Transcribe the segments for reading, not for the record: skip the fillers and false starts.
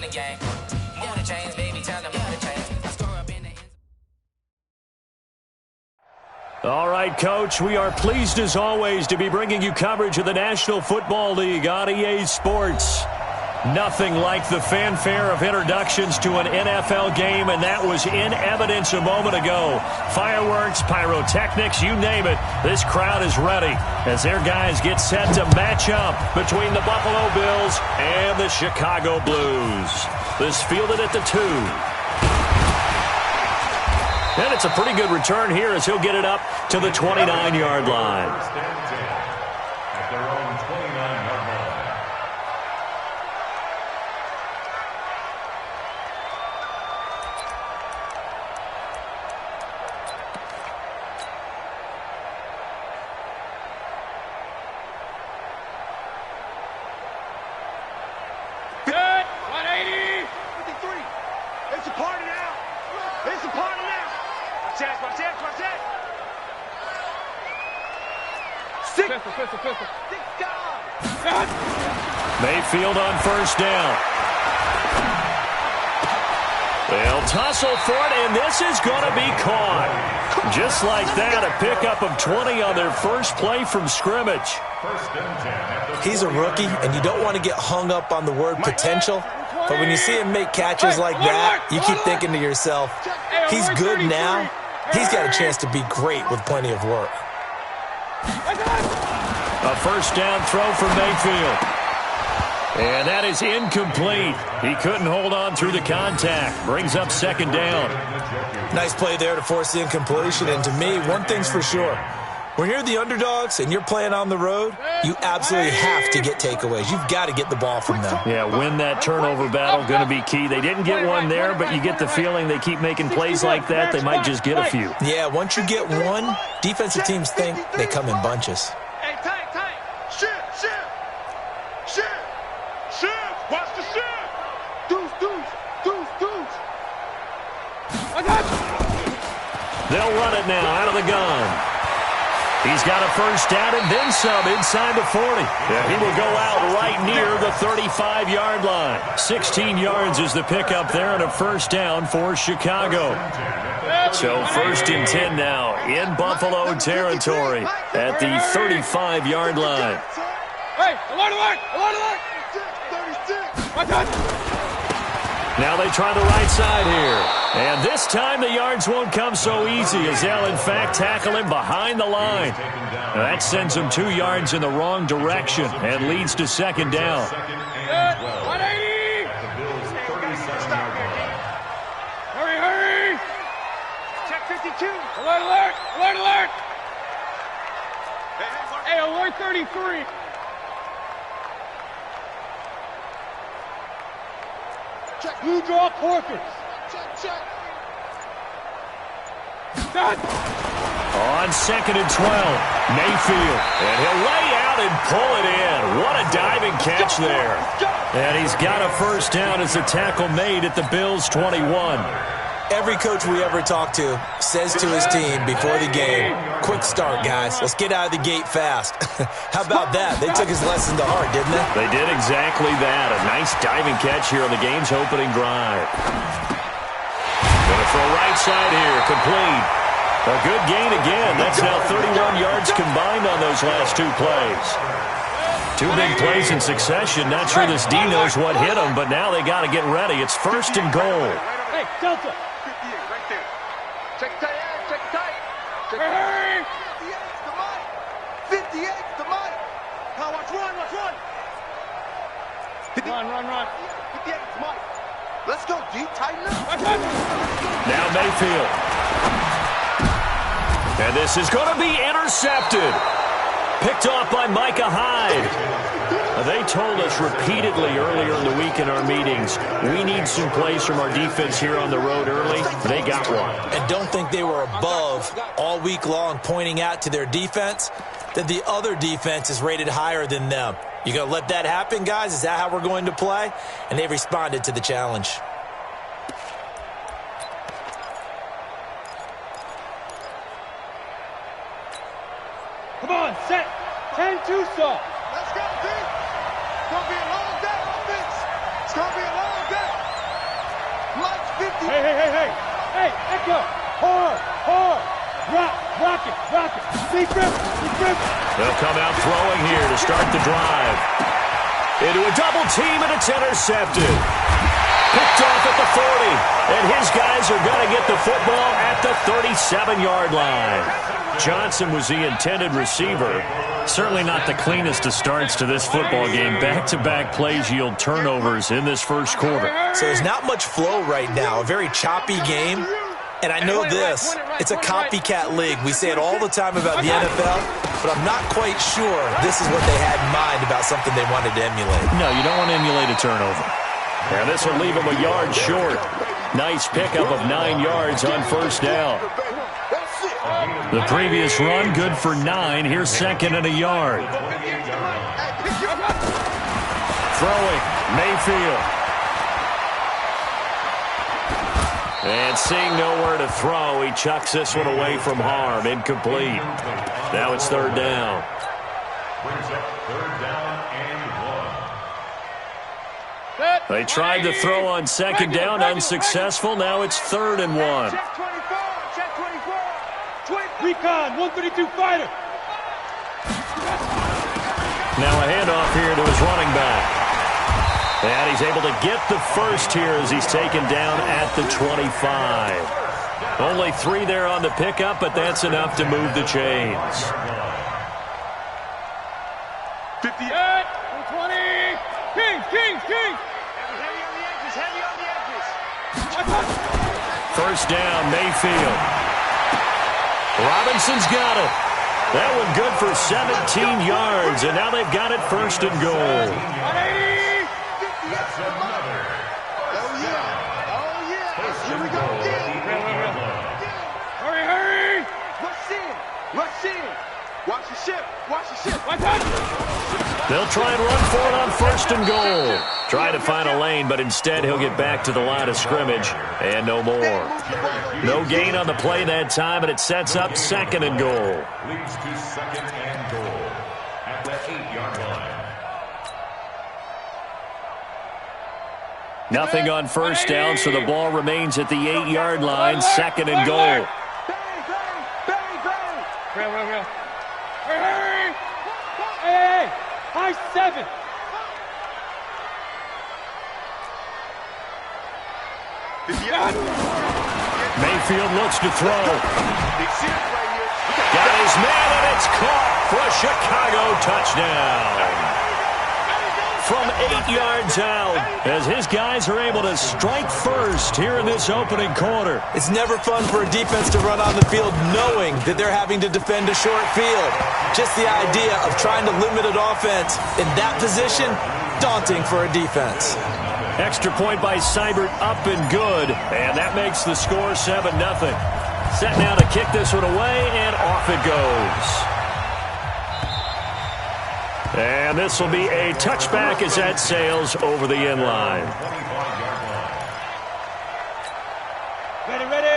the game. More the chains, baby, tell them more the chains. I score up in the end. All right, Coach, we are pleased as always to be bringing you coverage of the National Football League on EA Sports. Nothing like the fanfare of introductions to an NFL game, and that was in evidence a moment ago. Fireworks, pyrotechnics, you name it. This crowd is ready as their guys get set to match up between the Buffalo Bills and the Chicago Blues. This fielded at the 2. And it's a pretty good return here as he'll get it up to the 29-yard line. At their own 29-yard line. Good. 180. 53. It's a party now. It's a party now. Watch that, watch that, watch that. Pistol. Mayfield on first down. They'll tussle for it, and this is going to be caught. Just like that, a pickup of 20 on their first play from scrimmage. He's a rookie, and you don't want to get hung up on the word potential. But when you see him make catches like that, you keep thinking to yourself, he's good now. He's got a chance to be great with plenty of work. A first down throw for Mayfield. And that is incomplete. He couldn't hold on through the contact. Brings up second down. Nice play there to force the incompletion. And to me, one thing's for sure. When you're the underdogs and you're playing on the road, you absolutely have to get takeaways. You've got to get the ball from them. Yeah, win that turnover battle, going to be key. They didn't get one there, but you get the feeling they keep making plays like that, they might just get a few. Yeah, once you get one, defensive teams think they come in bunches. Hey, tight. Shift. Watch the shift. Deuce. I got you. They'll run it now out of the gun. He's got a first down and then some inside the 40. Yeah, he will go out right near the 35-yard line. 16 yards is the pickup there and a first down for Chicago. So first and 10 now in Buffalo territory at the 35-yard line. Hey, alert! Now they try the right side here. And this time the yards won't come so easy as they'll, in fact, tackle him behind the line. Now that sends him 2 yards in the wrong direction and leads to second down. 180! Hurry! Check 52. Alert! Hey, alert 33. Check. Blue draw Corkers. Check. Done. On second and 12, Mayfield. And he'll lay out and pull it in. What a diving catch there. And he's got a first down as a tackle made at the Bills' 21. Every coach we ever talk to says to his team before the game, quick start, guys. Let's get out of the gate fast. How about that? They took his lesson to heart, didn't they? They did exactly that. A nice diving catch here on the game's opening drive. Going to throw right side here, complete. A good gain again. That's now 31 yards combined on those last 2 plays. 2 big plays in succession. Not sure this D knows what hit him, but now they got to get ready. It's first and goal. Hey, Delta. 58 right there. Check tight. Hurry! 58's the money. Now watch run. Run. 58's the money. Let's go, D. Tighten up. Now Mayfield. And this is going to be intercepted. Picked off by Micah Hyde. They told us repeatedly earlier in the week in our meetings, we need some plays from our defense here on the road early. They got one. And don't think they were above all week long pointing out to their defense that the other defense is rated higher than them. You going to let that happen, guys? Is that how we're going to play? And they responded to the challenge. Come on, set. 10-2 saw. Let's go, D. It's going to be a long day, offense. It's going to be a long day. Hey, Echo! Hard! Rock it! They'll come out throwing here to start the drive. Into a double team, and it's intercepted. Picked off at the 40, and his guys are going to get the football at the 37-yard line. Johnson was the intended receiver. Certainly not the cleanest of starts to this football game. Back-to-back plays yield turnovers in this first quarter. So there's not much flow right now. A very choppy game. And I know this, it's a copycat league. We say it all the time about the NFL, but I'm not quite sure this is what they had in mind about something they wanted to emulate. No, you don't want to emulate a turnover. And this will leave him a yard short. Nice pickup of 9 yards on first down. The previous run, good for 9. Here's second and a yard. Throwing, Mayfield. And seeing nowhere to throw, he chucks this one away from harm. Incomplete. Now it's third down. Brings up third down and 1. They tried to throw on second down, unsuccessful. Now it's third and 1. Check 24. Recon, 132 fighter. Now a handoff here to his running back. And he's able to get the first here as he's taken down at the 25. Only 3 there on the pickup, but that's enough to move the chains. 50. 120. Kings. Heavy on the edges. First down, Mayfield. Robinson's got it. That one good for 17 yards, and now they've got it first and goal. 180. That's another. Oh, yeah. Here we go again. Hurry. Rush in. Watch the ship. They'll try and run for it on first and goal. Try to find a lane, but instead he'll get back to the line of scrimmage, and no more. No gain on the play that time, and it sets up second and goal. Leads to second and goal at the 8-yard line. Nothing on first down, so the ball remains at the 8-yard line, second and goal. Real. Hurry. Hey. High 7. Mayfield looks to throw. Got his man, and it's caught for a Chicago touchdown. From 8 yards out, as his guys are able to strike first here in this opening quarter. It's never fun for a defense to run on the field knowing that they're having to defend a short field. Just the idea of trying to limit an offense in that position, daunting for a defense. Extra point by Seibert, up and good, and that makes the score 7-0. Set now to kick this one away, and off it goes. And this will be a touchback as that sails over the end line.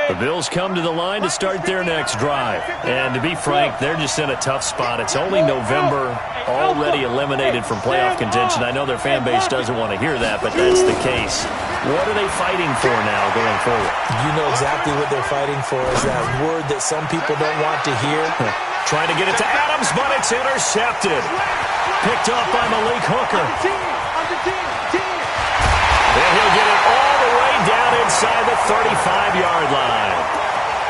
The Bills come to the line to start their next drive. And to be frank, they're just in a tough spot. It's only November, already eliminated from playoff contention. I know their fan base doesn't want to hear that, but that's the case. What are they fighting for now going forward? You know exactly what they're fighting for, is that word that some people don't want to hear. Trying to get it to Adams, but it's intercepted. Picked off by Malik Hooker. And he'll get it all the way down inside the 35-yard line.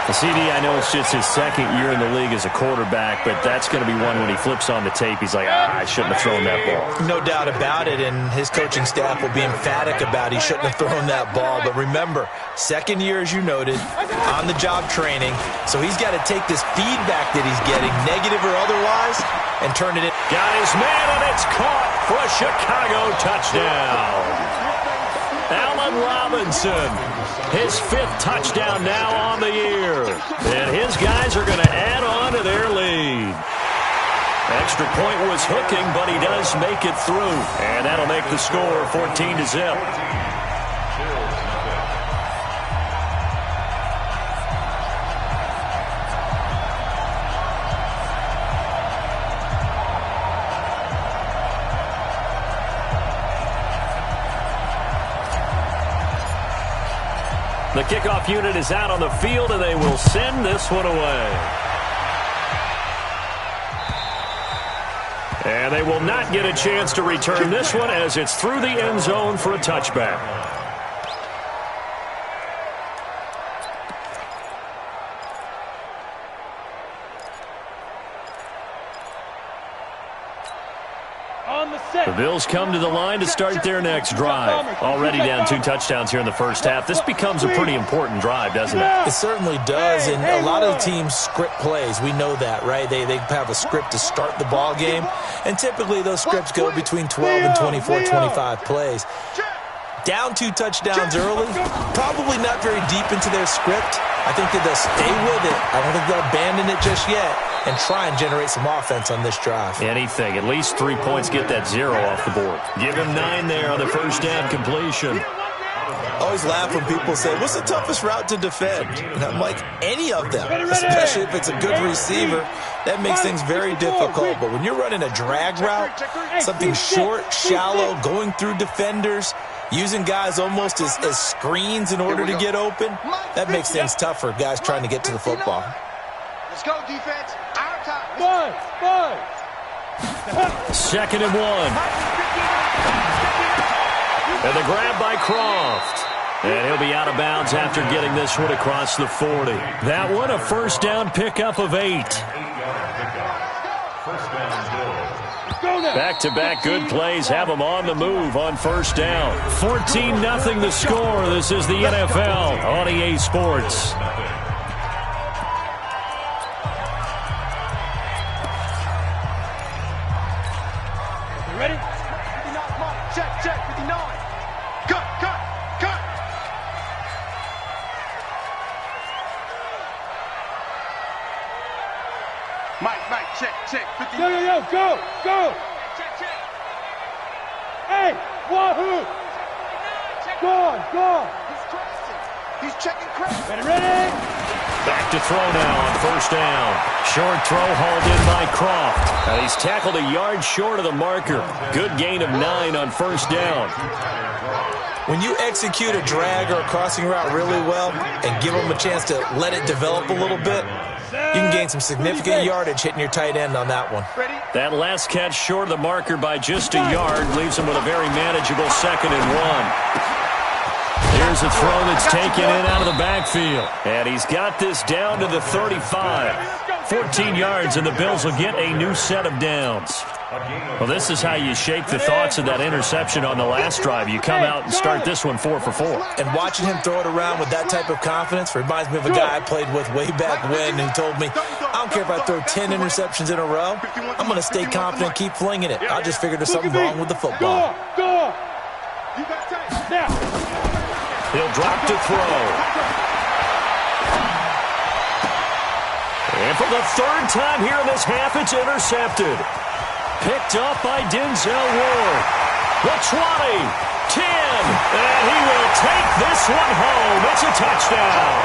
The CD, I know it's just his second year in the league as a quarterback, but that's going to be one when he flips on the tape, he's like, I shouldn't have thrown that ball. No doubt about it, and his coaching staff will be emphatic about he shouldn't have thrown that ball. But remember, second year, as you noted, on-the-job training, so he's got to take this feedback that he's getting, negative or otherwise, and turn it in. Got his man, and it's caught for a Chicago touchdown. Allen Robinson, his 5th touchdown now on the year. And his guys are going to add on to their lead. Extra point was hooking, but he does make it through. And that'll make the score 14-0. The kickoff unit is out on the field, and they will send this one away. And they will not get a chance to return this one as it's through the end zone for a touchback. The Bills come to the line to start their next drive. Already down 2 touchdowns here in the first half. This becomes a pretty important drive, doesn't it? It certainly does, and a lot of the teams script plays. We know that, right? They have a script to start the ball game, and typically those scripts go between 12 and 24, 25 plays. Down 2 touchdowns early, probably not very deep into their script. I think that they'll stay with it. I don't think they'll abandon it just yet and try and generate some offense on this drive. Anything. At least 3 points, get that 0 off the board. Give him 9 there on the first down completion. I always laugh when people say, what's the toughest route to defend? And I'm like, any of them, especially if it's a good receiver. That makes things very difficult. But when you're running a drag route, something short, shallow, going through defenders, using guys almost as screens in order to get open, that makes things tough for guys trying to get to the football. Let's go, defense. Our time. 2nd and 1. And the grab by Croft. And he'll be out of bounds after getting this one across the 40. That one, a first down pickup of 8. Back-to-back good plays have them on the move on first down. 14-0 the score. This is the NFL on EA Sports. Ready? 59, check, 59. Cut. Mike, check, 59. Yo, go. Check. Hey, wahoo! Gone. He's crossing. He's checking crossing. Ready? Back to throw now on first down. Short throw hauled in by Croft. And he's tackled a yard short of the marker. Good gain of 9 on first down. When you execute a drag or a crossing route really well and give them a chance to let it develop a little bit, you can gain some significant yardage hitting your tight end on that one. That last catch short of the marker by just a yard leaves him with a very manageable 2nd and 1. Here's a throw that's taken in out of the backfield. And he's got this down to the 35. 14 yards, and the Bills will get a new set of downs. Well, this is how you shake the thoughts of that interception on the last drive. You come out and start this one 4 for 4. And watching him throw it around with that type of confidence reminds me of a guy I played with way back when who told me, I don't care if I throw 10 interceptions in a row. I'm going to stay confident, keep flinging it. I just figured there's something wrong with the football. Go. He'll drop to throw. And for the 3rd time here in this half, it's intercepted. Picked up by Denzel Ward. The 20, 10, and he will take this one home. It's a touchdown.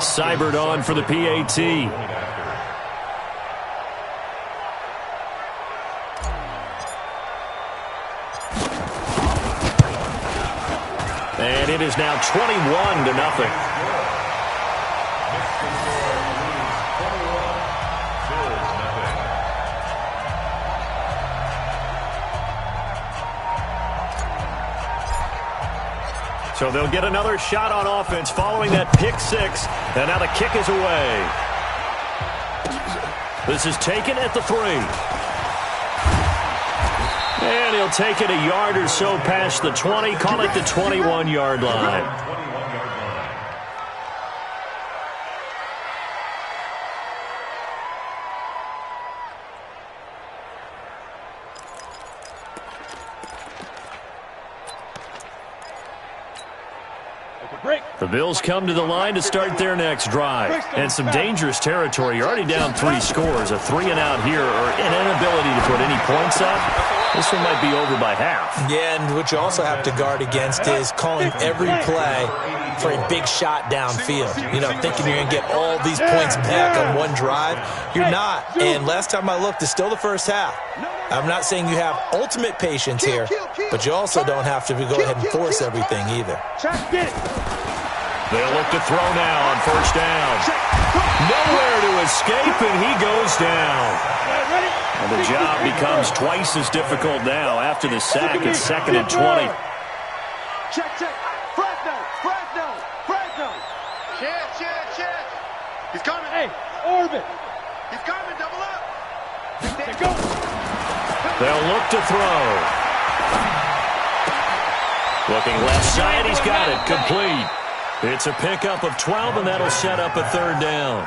Seibert on for the PAT. And it is now 21-0. So they'll get another shot on offense following that pick 6. And now the kick is away. This is taken at the 3. And he'll take it a yard or so past the 20. Call it the 21-yard line. The Bills come to the line to start their next drive. And some dangerous territory. You're already down 3 scores. A 3-and-out here or an inability to put any points up. This one might be over by half. Yeah, and what you also have to guard against is calling every play for a big shot downfield. You know, thinking you're going to get all these points back on one drive. You're not. And last time I looked, it's still the first half. I'm not saying you have ultimate patience here, but you also don't have to go ahead and force everything either. They'll look to throw now on first down. Nowhere to escape, and he goes down. And the job becomes twice as difficult now after the sack. It's 2nd and 20. Check. Fresno. Check. He's coming. Hey, orbit. He's coming. Double up. Let's go. They'll look to throw. Looking left side, he's got it. Complete. It's a pickup of 12, and that'll set up a 3rd down.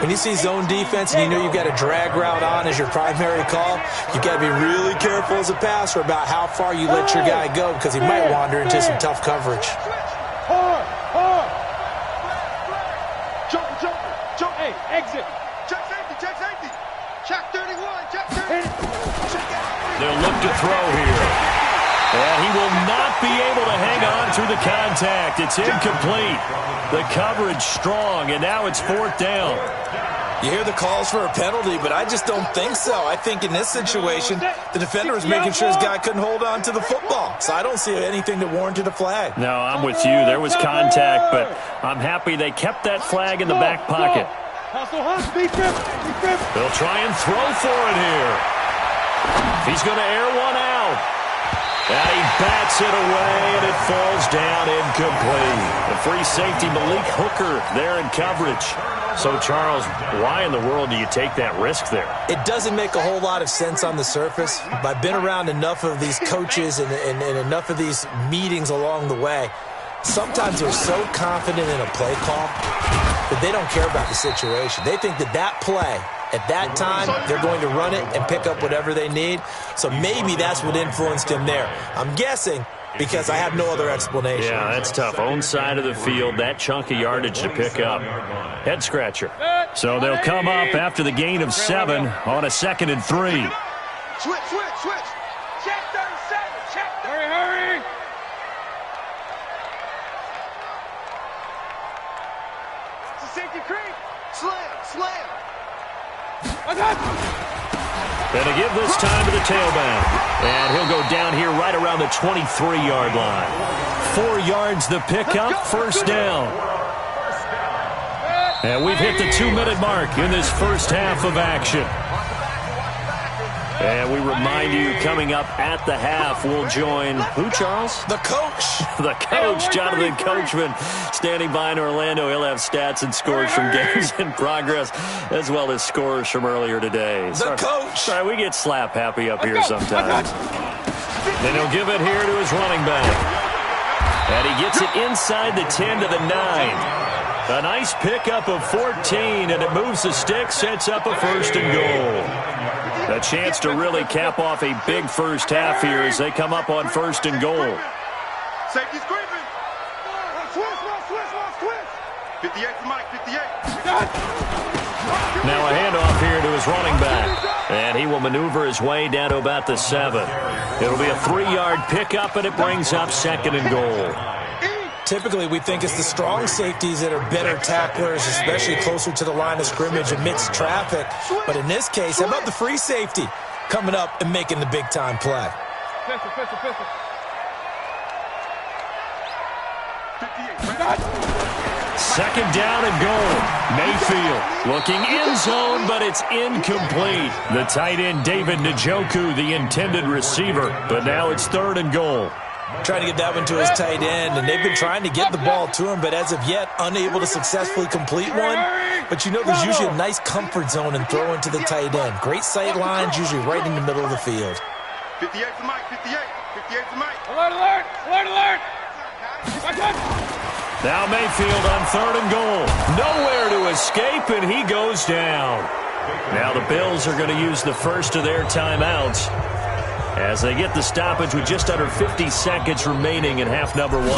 When you see zone defense and you know you've got a drag route on as your primary call, you've got to be really careful as a passer about how far you let your guy go because he might wander into some tough coverage. Hard. Jump. Hey, exit. Check safety. Check 31. Check 30. They'll look to throw here. And he will not be able to hang on through the contact. It's incomplete. The coverage strong, and now it's 4th down. You hear the calls for a penalty, but I just don't think so. I think in this situation, the defender was making sure his guy couldn't hold on to the football. So I don't see anything that warranted a flag. No, I'm with you. There was contact, but I'm happy they kept that flag in the back pocket. They'll try and throw for it here. He's going to air one out. And he bats it away, and it falls down incomplete. The free safety, Malik Hooker, there in coverage. So, Charles, why in the world do you take that risk there? It doesn't make a whole lot of sense on the surface. I've been around enough of these coaches and enough of these meetings along the way. Sometimes they're so confident in a play call that they don't care about the situation. They think that play, at that time, they're going to run it and pick up whatever they need. So maybe that's what influenced him there. I'm guessing because I have no other explanation. Yeah, that's tough. Own side of the field, that chunk of yardage to pick up. Head scratcher. So they'll come up after the gain of 7 on a 2nd and 3. Switch. Check 37. Check 30. Hurry. It's a safety creep. Slam. And to give this time to the tailback. And he'll go down here right around the 23-yard line. 4 yards the pickup, 1st down. And we've hit the 2-minute mark in this first half of action. And we remind you, coming up at the half, we'll join who, Charles? The coach. The coach, Jonathan Coachman, standing by in Orlando. He'll have stats and scores from games in progress, as well as scores from earlier today. The coach. Sorry, we get slap happy up here sometimes. Then he'll give it here to his running back. And he gets it inside the 10 to the 9. A nice pickup of 14, and it moves the stick, sets up a 1st and goal. A chance to really cap off a big first half here as they come up on 1st and goal. Safety's creeping. Switch. 58 for Mike, 58. Now a handoff here to his running back. And he will maneuver his way down to about the 7. It'll be a 3-yard pickup, and it brings up 2nd and goal. Typically, we think it's the strong safeties that are better tacklers, especially closer to the line of scrimmage amidst traffic. But in this case, how about the free safety coming up and making the big-time play? Pistol. 2nd down and goal. Mayfield looking end zone, but it's incomplete. The tight end, David Njoku, the intended receiver. But now it's 3rd and goal. Trying to get that one to his tight end, and they've been trying to get the ball to him, but as of yet, unable to successfully complete one. But you know there's usually a nice comfort zone in throwing to the tight end. Great sight lines, usually right in the middle of the field. 58 for Mike, 58 for Mike. Alert! Now Mayfield on 3rd and goal. Nowhere to escape, and he goes down. Now the Bills are going to use the first of their timeouts as they get the stoppage with just under 50 seconds remaining in half number 1.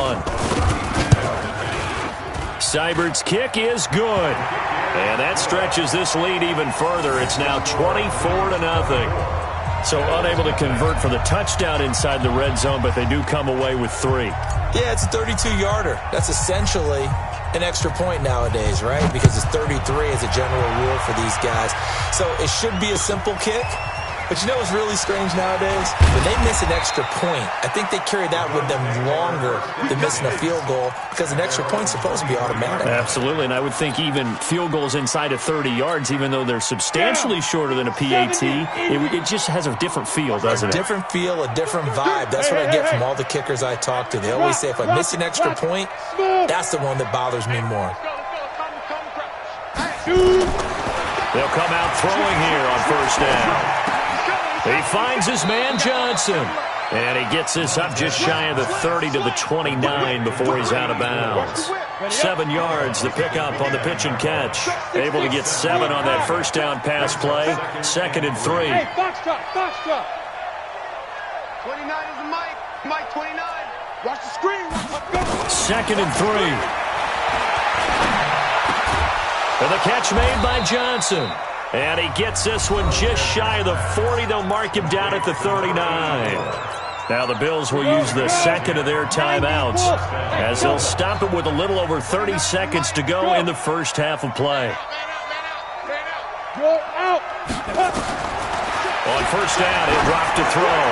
Seibert's kick is good. And that stretches this lead even further. It's now 24-0. So unable to convert for the touchdown inside the red zone, but they do come away with 3. Yeah, it's a 32-yarder. That's essentially an extra point nowadays, right? Because it's 33 as a general rule for these guys. So it should be a simple kick. But you know what's really strange nowadays? When they miss an extra point, I think they carry that with them longer than missing a field goal because an extra point's supposed to be automatic. Absolutely, and I would think even field goals inside of 30 yards, even though they're substantially shorter than a PAT, it just has a different feel, doesn't it? A different feel, a different vibe. That's what I get from all the kickers I talk to. They always say if I miss an extra point, that's the one that bothers me more. They'll come out throwing here on first down. He finds his man Johnson, and he gets this up just shy of the 30 to the 29 before he's out of bounds. 7 yards, the pickup on the pitch and catch. Able to get 7 on that first down pass play. 2nd and 3. Hey, box drop, box drop. 29 is the Mike. Mike 29. Watch the screen. Let's go. 2nd and 3. And the catch made by Johnson. And he gets this one just shy of the 40. They'll mark him down at the 39. Now the Bills will use the second of their timeouts as they'll stop it with a little over 30 seconds to go in the first half of play. Go out. On first down, he'll drop to throw.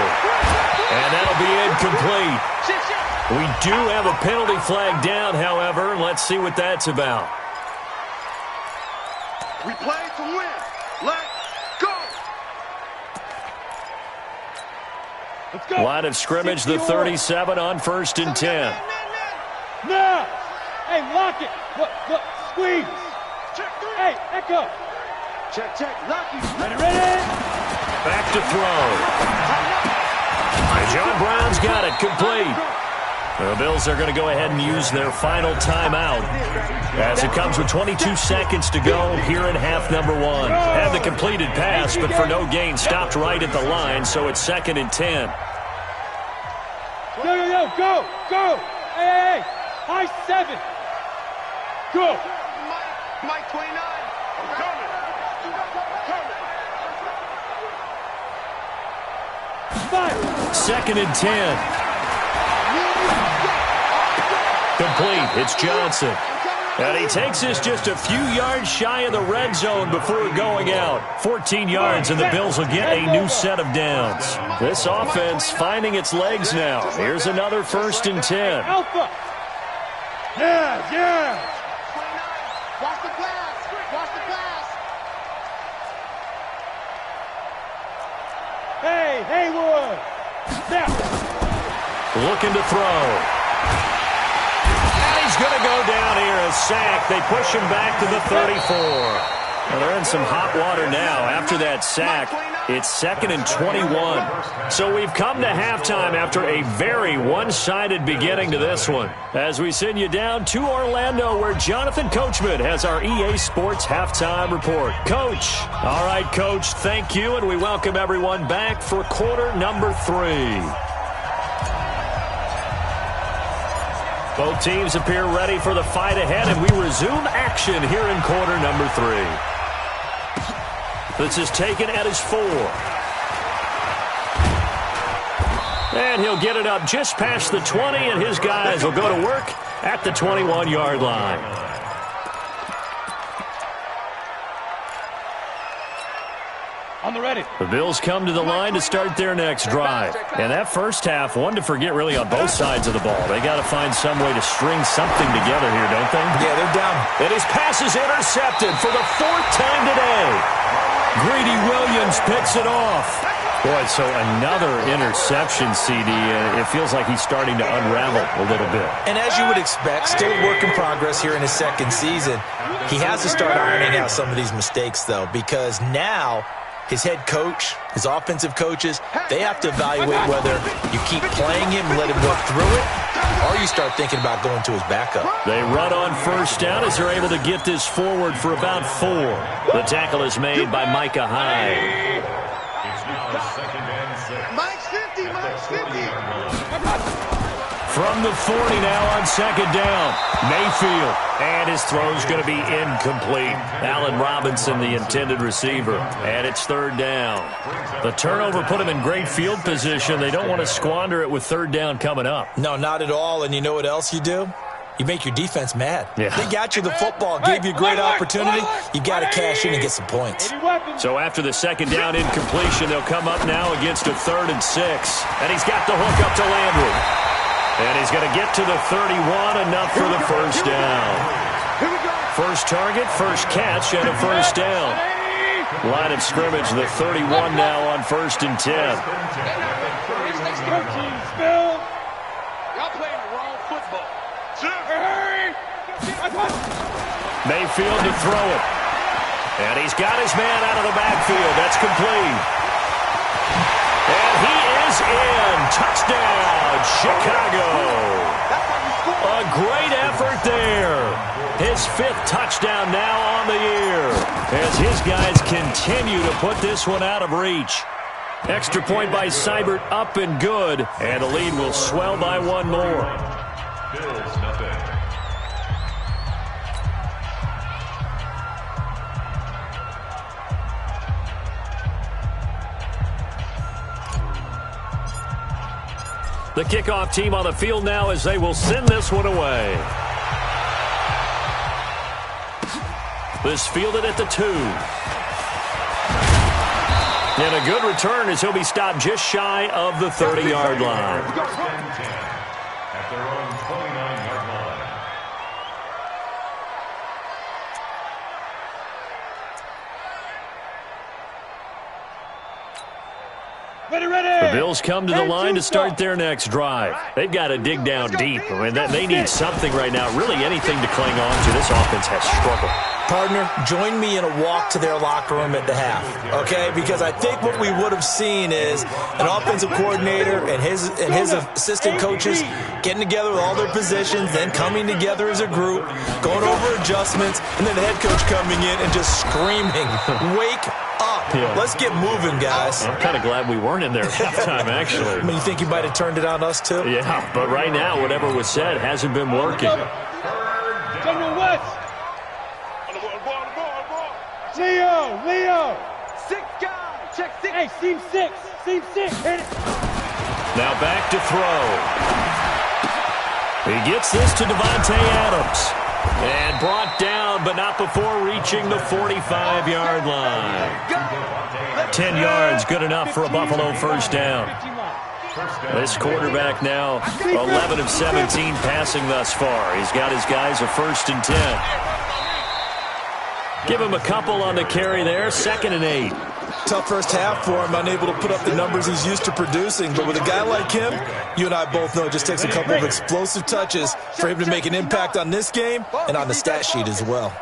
And that'll be incomplete. We do have a penalty flag down, however. Let's see what that's about. We play to win. Let's go. Let's go. Line of scrimmage, the 37 on 1st and 10. Now. Hey, lock it. Look, squeeze. Check 3. Hey, echo. Check. Lock you. Ready. Back to throw. And John Brown's got it, complete. The Bills are going to go ahead and use their final timeout as it comes with 22 seconds to go here in half number 1. Have the completed pass, but for no gain, stopped right at the line, so it's 2nd and 10. Go. Hey. High 7. Go. Mike 29. I'm coming. 2nd and 10. Complete. It's Johnson. And he takes this just a few yards shy of the red zone before going out. 14 yards, and the Bills will get a new set of downs. This offense finding its legs now. Here's another 1st and 10. Alpha. Yeah. Watch the pass. Hey, Haywood. Now. Looking to throw. He's going to go down here, a sack. They push him back to the 34. Well, they're in some hot water now. After that sack, it's 2nd and 21. So we've come to halftime after a very one-sided beginning to this one. As we send you down to Orlando, where Jonathan Coachman has our EA Sports halftime report. Coach. All right, Coach, thank you, and we welcome everyone back for quarter number 3. Both teams appear ready for the fight ahead, and we resume action here in quarter number 3. This is taken at his 4. And he'll get it up just past the 20, and his guys will go to work at the 21-yard line. On the ready. The Bills come to the line to start their next drive. And that first half, one to forget really on both sides of the ball. They got to find some way to string something together here, don't they? Yeah, they're down. And his pass is intercepted for the 4th time today. Greedy Williams picks it off. Boy, so another interception, CD. It feels like he's starting to unravel a little bit. And as you would expect, still a work in progress here in his 2nd season. He has to start ironing out some of these mistakes, though, because now his head coach, his offensive coaches, they have to evaluate whether you keep playing him, let him work through it, or you start thinking about going to his backup. They run on first down as they're able to get this forward for about 4. The tackle is made by Micah Hyde. It's now 2nd and 6. Mike's 50. From the 40 now on second down. Mayfield. And his throw's going to be incomplete. Allen Robinson, the intended receiver. And it's third down. The turnover put him in great field position. They don't want to squander it with third down coming up. No, not at all. And you know what else you do? You make your defense mad. Yeah. They got you the football, gave you a great opportunity. You got to cash in and get some points. So after the second down incompletion, they'll come up now against a 3rd and 6. And he's got the hook up to Landry. And he's going to get to the 31, enough for the first down. First target, first catch, and a first down. Line of scrimmage, the 31 now on 1st and 10. Y'all playing the wrong football. Mayfield to throw it. And he's got his man out of the backfield. That's complete. And he is in. Touchdown, Chicago. A great effort there. His 5th touchdown now on the year as his guys continue to put this one out of reach. Extra point by Seibert, up and good. And the lead will swell by one more. Bills nothing. The kickoff team on the field now as they will send this one away. This fielded at the 2. And a good return as he'll be stopped just shy of the 30-yard line. At their own 29-yard line. The Bills come to the line to start their next drive. They've got to dig down deep. I mean, they need something right now, really anything to cling on to. This offense has struggled. Partner, join me in a walk to their locker room at the half, okay? Because I think what we would have seen is an offensive coordinator and his assistant coaches getting together with all their positions, then coming together as a group, going over adjustments, and then the head coach coming in and just screaming, "Wake up. Yeah. Let's get moving, guys." I'm kind of glad we weren't in there at halftime, actually. I mean, you think you might have turned it on us, too? Yeah, but right now, whatever was said hasn't been working. General West. Leo. 6 guys. Check 6. Hey, seam 6. Hit it. Now back to throw. He gets this to Devontae Adams. And brought down, but not before reaching the 45-yard line. 10 yards, good enough for a Buffalo first down. This quarterback now 11 of 17 passing thus far. He's got his guys a 1st and 10. Give him a couple on the carry there, 2nd and 8. Tough first half for him, unable to put up the numbers he's used to producing. But with a guy like him, you and I both know it just takes a couple of explosive touches for him to make an impact on this game and on the stat sheet as well.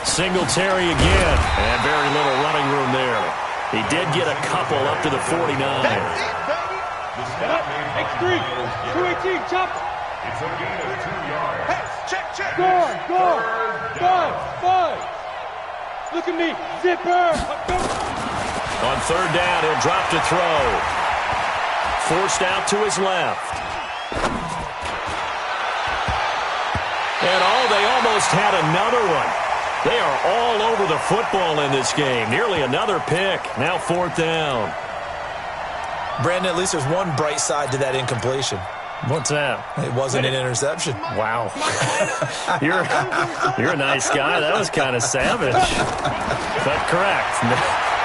Singletary again, and very little running room there. He did get a couple up to the 49. X3, 218, chop. It's a gain of 2 yards. Check. Go. 5. Look at me, zipper. On 3rd down, he'll drop to throw. Forced out to his left. And they almost had another one. They are all over the football in this game. Nearly another pick. Now 4th down. Brandon, at least there's one bright side to that incompletion. What's that? It wasn't an interception. Wow. You're a nice guy. That was kind of savage. But correct.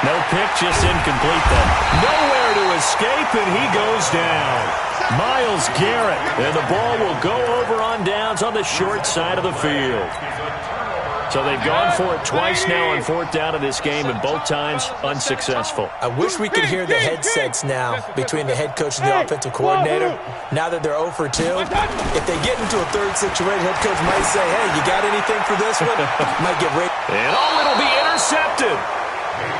No pick, just incomplete then. Nowhere to escape, and he goes down. Myles Garrett, and the ball will go over on downs on the short side of the field. So they've gone for it twice now on 4th down in this game, and both times unsuccessful. I wish we could hear the headsets now between the head coach and the offensive coordinator. Now that they're 0 for 2, if they get into a 3rd situation, head coach might say, "Hey, you got anything for this one?" Might get ready. And it'll be intercepted.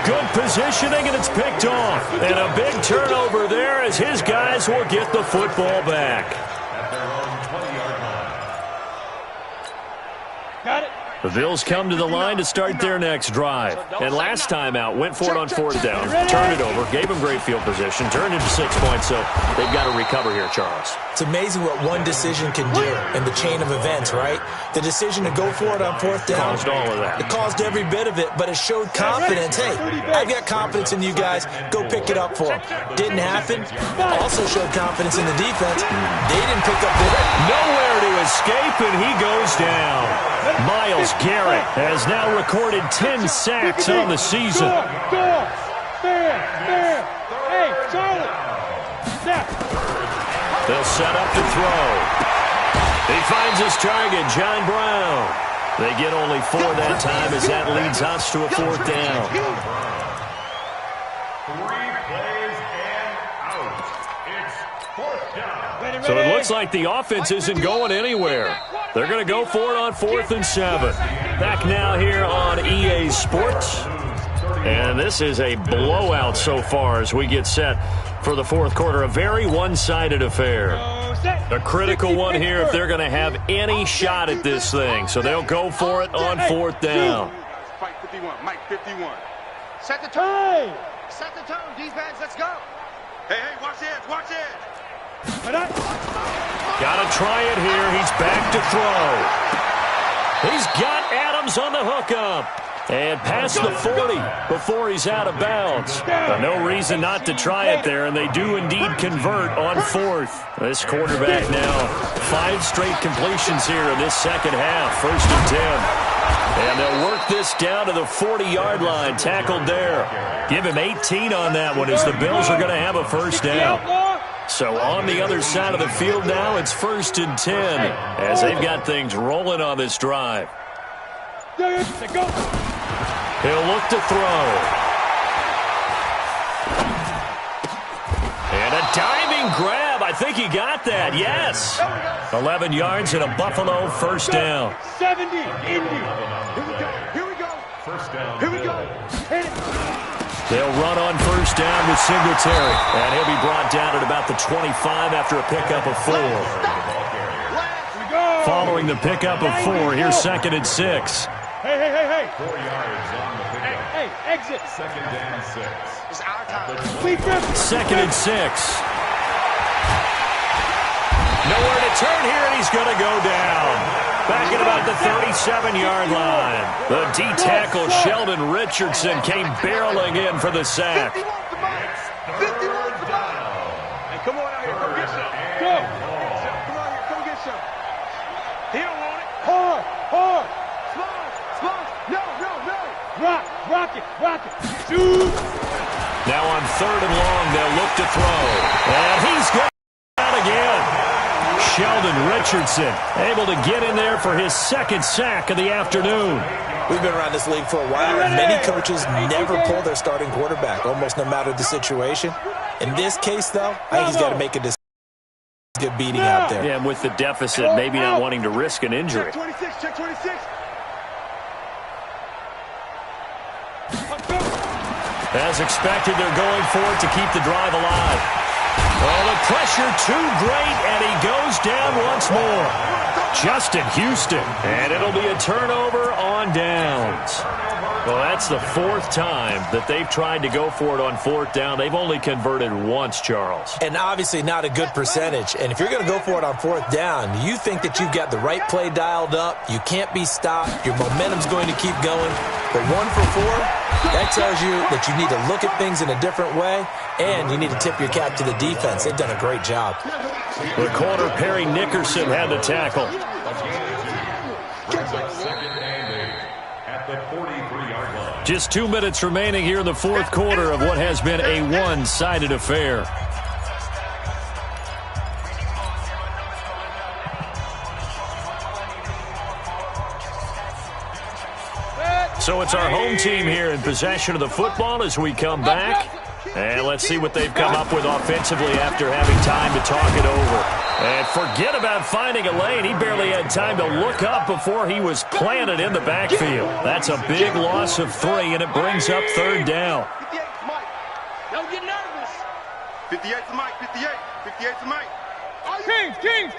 Good positioning, and it's picked off. And a big turnover there as his guys will get the football back. At their own 20-yard line. Got it. The Bills come to the line to start their next drive. And last time out, went for it on fourth down, turned it over, gave them great field position, turned into 6 points, so they've got to recover here, Charles. It's amazing what one decision can do in the chain of events, right? The decision to go for it on fourth down. Caused all of that. It caused every bit of it, but it showed confidence. Hey, I've got confidence in you guys. Go pick it up for them. Didn't happen. Also showed confidence in the defense. They didn't pick up the... Nowhere to escape, and he goes down. Myles Garrett has now recorded 10 sacks on the season. Hey, Charlie. Snap. They'll set up to throw. He finds his target, John Brown. They get only 4 that time as that leads us to a fourth down. 3 plays and out. It's fourth down. So it looks like the offense isn't going anywhere. They're going to go for it on 4th and 7. Back now here on EA Sports. And this is a blowout so far as we get set for the fourth quarter. A very one-sided affair. A critical one here if they're going to have any shot at this thing. So they'll go for it on 4th down. Fight 51, Mike 51. Set the tone. Set the tone, defense, let's go. Hey, watch this, watch this. Got to try it here. He's back to throw. He's got Adams on the hookup. And past the 40 before he's out of bounds. But no reason not to try it there, and they do indeed convert on 4th. This quarterback now 5 straight completions here in this second half, 1st and 10. And they'll work this down to the 40-yard line, tackled there. Give him 18 on that one as the Bills are going to have a first down. So on the other side of the field now, it's 1st and 10 as they've got things rolling on this drive. He'll look to throw. And a diving grab. I think he got that. Yes. 11 yards and a Buffalo first down. 70, Indy. Here we go. First down. Here we go. They'll run on first down with Singletary. And he'll be brought down at about the 25 after a pickup of 4. Following the pickup of 4, here's 2nd and 6. Hey. 4 yards on the pickup. Hey, exit. 2nd down 6. It's our time. 2nd and 6. Nowhere to turn here, and he's going to go down. Back at about the 37-yard line. The D-tackle Sheldon Richardson came barreling in for the sack. 50 wants the ball. 50 wants the ball. Hey, come on out here. Come get some. Go. Come on here. Come get some. He don't want it. Hard. No. Rock it. Shoot. Now on 3rd and long, they'll look to throw. And he's got out again. Sheldon Richardson able to get in there for his 2nd sack of the afternoon. We've been around this league for a while, and many coaches never pull their starting quarterback, almost no matter the situation. In this case, though, I think he's got to make a decision. Good beating out there. Yeah, and with the deficit, maybe not wanting to risk an injury. Check 26. As expected, they're going for it to keep the drive alive. Oh, the pressure too great, and he goes down once more. Justin Houston, and it'll be a turnover on downs. Well, that's the 4th time that they've tried to go for it on 4th down. They've only converted once, Charles. And obviously not a good percentage. And if you're going to go for it on 4th down, you think that you've got the right play dialed up. You can't be stopped. Your momentum's going to keep going. But 1 for 4, that tells you that you need to look at things in a different way, and you need to tip your cap to the defense. They've done a great job. The corner, Perry Nickerson, had the tackle. Brings up 2nd and 8 at the 43-yard line. Just 2 minutes remaining here in the fourth quarter of what has been a one-sided affair. So it's our home team here in possession of the football as we come back. And let's see what they've come up with offensively after having time to talk it over. And forget about finding a lane. He barely had time to look up before he was planted in the backfield. That's a big loss of 3, and it brings up 3rd down. 58 to Mike. Don't get nervous. 58 to Mike. 58 to Mike. Kings.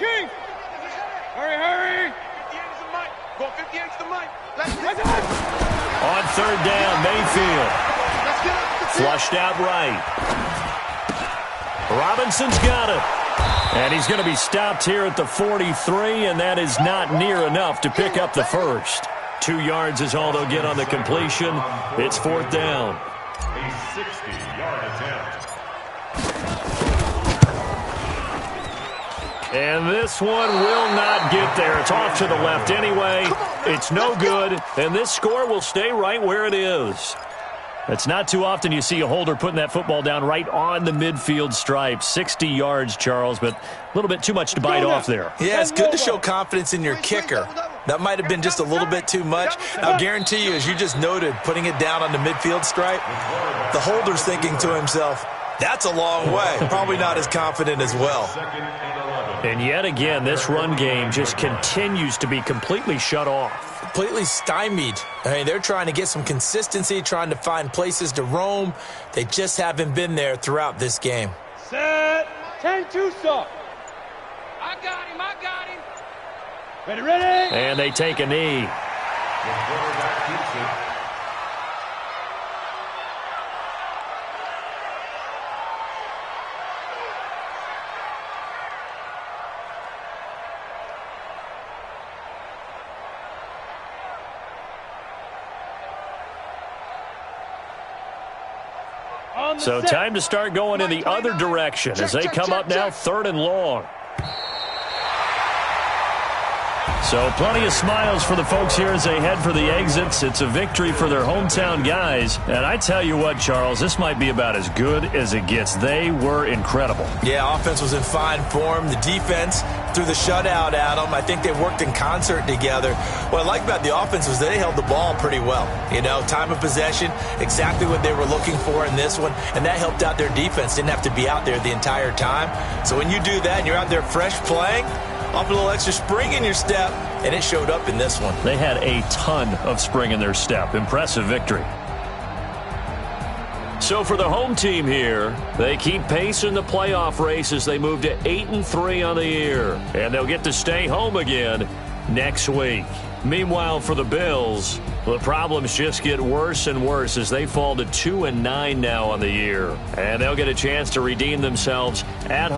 Hurry. 58 to Mike. Go 58 to the mic. Let's On third down, Mayfield. get up. Flushed out right. Robinson's got it. And he's going to be stopped here at the 43, and that is not near enough to pick up the first. 2 yards is all they'll get on the completion. It's fourth down. A 60-yard attempt. And this one will not get there. It's off to the left anyway. It's no good, and this score will stay right where it is. It's not too often you see a holder putting that football down right on the midfield stripe. 60 yards, Charles, but a little bit too much to bite off there. Yeah, it's good to show confidence in your kicker. That might have been just a little bit too much. I'll guarantee you, as you just noted, putting it down on the midfield stripe, the holder's thinking to himself, that's a long way. Probably not as confident as well. And yet again, this run game just continues to be completely shut off. Completely stymied. I mean, they're trying to get some consistency, trying to find places to roam. They just haven't been there throughout this game. Set. 10-2 stop. I got him. I got him. Ready, ready. And they take a knee. The quarterback keeps it. So time to start going in the other direction as they come up now third and long. So plenty of smiles for the folks here as they head for the exits. It's a victory for their hometown guys. And I tell you what, Charles, this might be about as good as it gets. They were incredible. Yeah, offense was in fine form. The defense threw the shutout at them. I think they worked in concert together. What I like about the offense was they held the ball pretty well. You know, time of possession, exactly what they were looking for in this one, and that helped out their defense. Didn't have to be out there the entire time. So when you do that and you're out there fresh playing, off a little extra spring in your step, and it showed up in this one. They had a ton of spring in their step. Impressive victory. So for the home team here, they keep pace in the playoff race as they move to 8-3 on the year. And they'll get to stay home again next week. Meanwhile, for the Bills, the problems just get worse and worse as they fall to 2-9 now on the year. And they'll get a chance to redeem themselves at home.